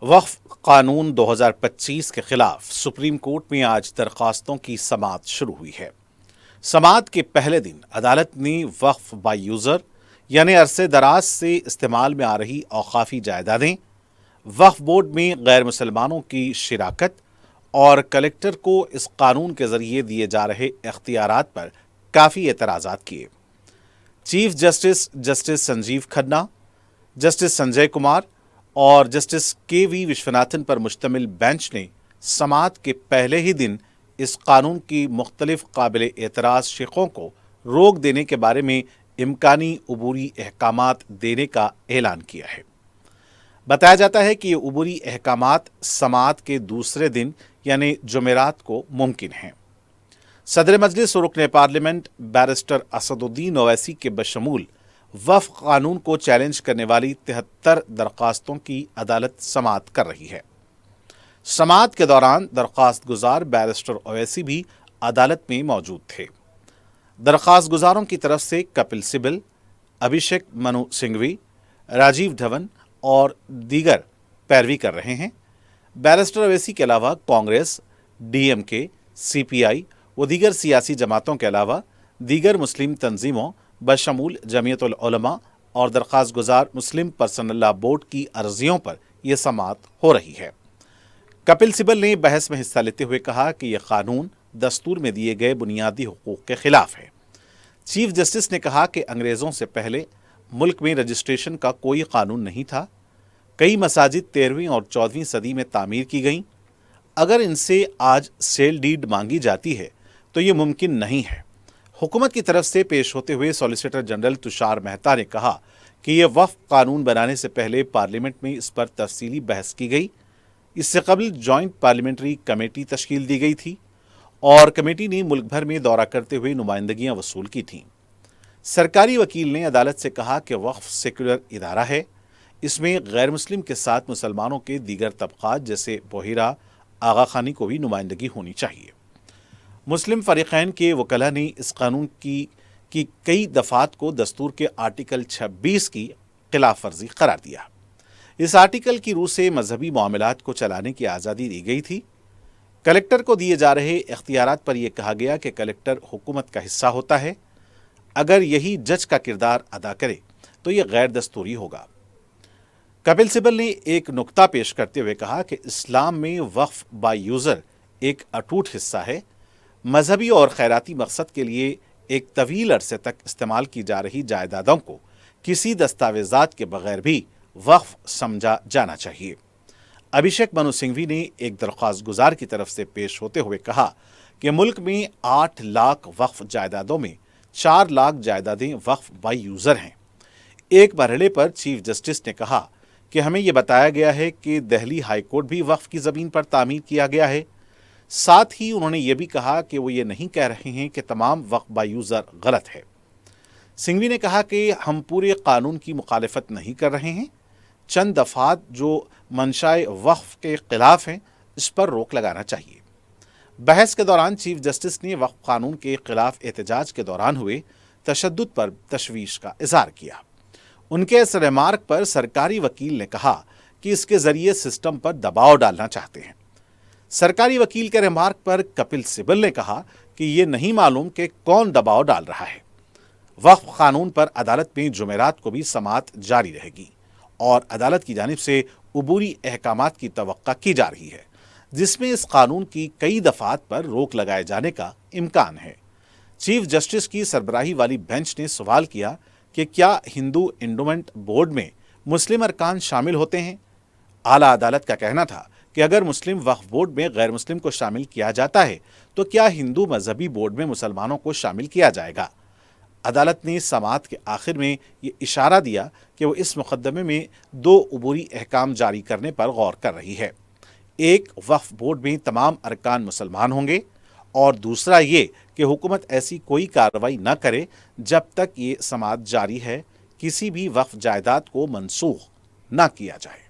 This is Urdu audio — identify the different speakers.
Speaker 1: وقف قانون 2025 کے خلاف سپریم کورٹ میں آج درخواستوں کی سماعت شروع ہوئی ہے۔ سماعت کے پہلے دن عدالت نے وقف بائی یوزر یعنی عرصے دراز سے استعمال میں آ رہی اوقافی جائیدادیں، وقف بورڈ میں غیر مسلمانوں کی شراکت اور کلکٹر کو اس قانون کے ذریعے دیے جا رہے اختیارات پر کافی اعتراضات کیے۔ Chief justice Sanjeev Khanna, justice Sanjay Kumar اور جسٹس کے وی وشوناتھن پر مشتمل بینچ نے سماعت کے پہلے ہی دن اس قانون کی مختلف قابل اعتراض شقوں کو روک دینے کے بارے میں امکانی عبوری احکامات دینے کا اعلان کیا ہے۔ بتایا جاتا ہے کہ یہ عبوری احکامات سماعت کے دوسرے دن یعنی جمعرات کو ممکن ہیں۔ صدر مجلس و رکن پارلیمنٹ بیرسٹر اسد الدین اویسی کے بشمول وقف قانون کو چیلنج کرنے والی 73 درخواستوں کی عدالت سماعت کر رہی ہے۔ سماعت کے دوران درخواست گزار بیرسٹر اویسی بھی عدالت میں موجود تھے۔ درخواست گزاروں کی طرف سے کپل سبل، ابھیشیک منو سنگھوی، راجیو دھون اور دیگر پیروی کر رہے ہیں۔ بیرسٹر اویسی کے علاوہ کانگریس، ڈی ایم کے، سی پی آئی و دیگر سیاسی جماعتوں کے علاوہ دیگر مسلم تنظیموں بشمول جمعیت العلماء اور درخواست گزار مسلم پرسنل لا بورڈ کی عرضیوں پر یہ سماعت ہو رہی ہے۔ کپل سبل نے بحث میں حصہ لیتے ہوئے کہا کہ یہ قانون دستور میں دیے گئے بنیادی حقوق کے خلاف ہے۔ چیف جسٹس نے کہا کہ انگریزوں سے پہلے ملک میں رجسٹریشن کا کوئی قانون نہیں تھا۔ کئی مساجد 13ویں اور 14ویں صدی میں تعمیر کی گئیں۔ اگر ان سے آج سیل ڈیڈ مانگی جاتی ہے تو یہ ممکن نہیں ہے۔ حکومت کی طرف سے پیش ہوتے ہوئے سالیسیٹر جنرل تشار مہتا نے کہا کہ یہ وقف قانون بنانے سے پہلے پارلیمنٹ میں اس پر تفصیلی بحث کی گئی۔ اس سے قبل جوائنٹ پارلیمنٹری کمیٹی تشکیل دی گئی تھی اور کمیٹی نے ملک بھر میں دورہ کرتے ہوئے نمائندگیاں وصول کی تھیں۔ سرکاری وکیل نے عدالت سے کہا کہ وقف سیکولر ادارہ ہے، اس میں غیر مسلم کے ساتھ مسلمانوں کے دیگر طبقات جیسے بحیرہ آغا خانی کو بھی نمائندگی ہونی چاہیے۔ مسلم فریقین کے وکلاء نے اس قانون کی کئی دفعات کو دستور کے آرٹیکل 26 کی خلاف ورزی قرار دیا۔ اس آرٹیکل کی روح سے مذہبی معاملات کو چلانے کی آزادی دی گئی تھی۔ کلکٹر کو دیے جا رہے اختیارات پر یہ کہا گیا کہ کلکٹر حکومت کا حصہ ہوتا ہے، اگر یہی جج کا کردار ادا کرے تو یہ غیر دستوری ہوگا۔ کپل سبل نے ایک نکتہ پیش کرتے ہوئے کہا کہ اسلام میں وقف بائی یوزر ایک اٹوٹ حصہ ہے۔ مذہبی اور خیراتی مقصد کے لیے ایک طویل عرصے تک استعمال کی جا رہی جائیدادوں کو کسی دستاویزات کے بغیر بھی وقف سمجھا جانا چاہیے۔ ابھیشیک منو سنگھوی نے ایک درخواست گزار کی طرف سے پیش ہوتے ہوئے کہا کہ ملک میں 8 لاکھ وقف جائیدادوں میں 4 لاکھ جائیدادیں وقف بائی یوزر ہیں۔ ایک مرحلے پر چیف جسٹس نے کہا کہ ہمیں یہ بتایا گیا ہے کہ دہلی ہائی کورٹ بھی وقف کی زمین پر تعمیر کیا گیا ہے۔ ساتھ ہی انہوں نے یہ بھی کہا کہ وہ یہ نہیں کہہ رہے ہیں کہ تمام وقف بائی یوزر غلط ہے۔ سنگھوی نے کہا کہ ہم پورے قانون کی مخالفت نہیں کر رہے ہیں، چند دفعات جو منشائے وقف کے خلاف ہیں اس پر روک لگانا چاہیے۔ بحث کے دوران چیف جسٹس نے وقف قانون کے خلاف احتجاج کے دوران ہوئے تشدد پر تشویش کا اظہار کیا۔ ان کے اس ریمارک پر سرکاری وکیل نے کہا کہ اس کے ذریعے سسٹم پر دباؤ ڈالنا چاہتے ہیں۔ سرکاری وکیل کے ریمارک پر کپل سبل نے کہا کہ یہ نہیں معلوم کہ کون دباؤ ڈال رہا ہے۔ وقف قانون پر عدالت میں جمعرات کو بھی سماعت جاری رہے گی اور عدالت کی جانب سے عبوری احکامات کی توقع کی جا رہی ہے، جس میں اس قانون کی کئی دفعات پر روک لگائے جانے کا امکان ہے۔ چیف جسٹس کی سربراہی والی بینچ نے سوال کیا کہ کیا ہندو انڈومنٹ بورڈ میں مسلم ارکان شامل ہوتے ہیں؟ اعلیٰ عدالت کا کہنا تھا کہ اگر مسلم وقف بورڈ میں غیر مسلم کو شامل کیا جاتا ہے تو کیا ہندو مذہبی بورڈ میں مسلمانوں کو شامل کیا جائے گا؟ عدالت نے سماعت کے آخر میں یہ اشارہ دیا کہ وہ اس مقدمے میں 2 عبوری احکام جاری کرنے پر غور کر رہی ہے۔ ایک، وقف بورڈ میں تمام ارکان مسلمان ہوں گے، اور دوسرا یہ کہ حکومت ایسی کوئی کارروائی نہ کرے جب تک یہ سماعت جاری ہے، کسی بھی وقف جائیداد کو منسوخ نہ کیا جائے۔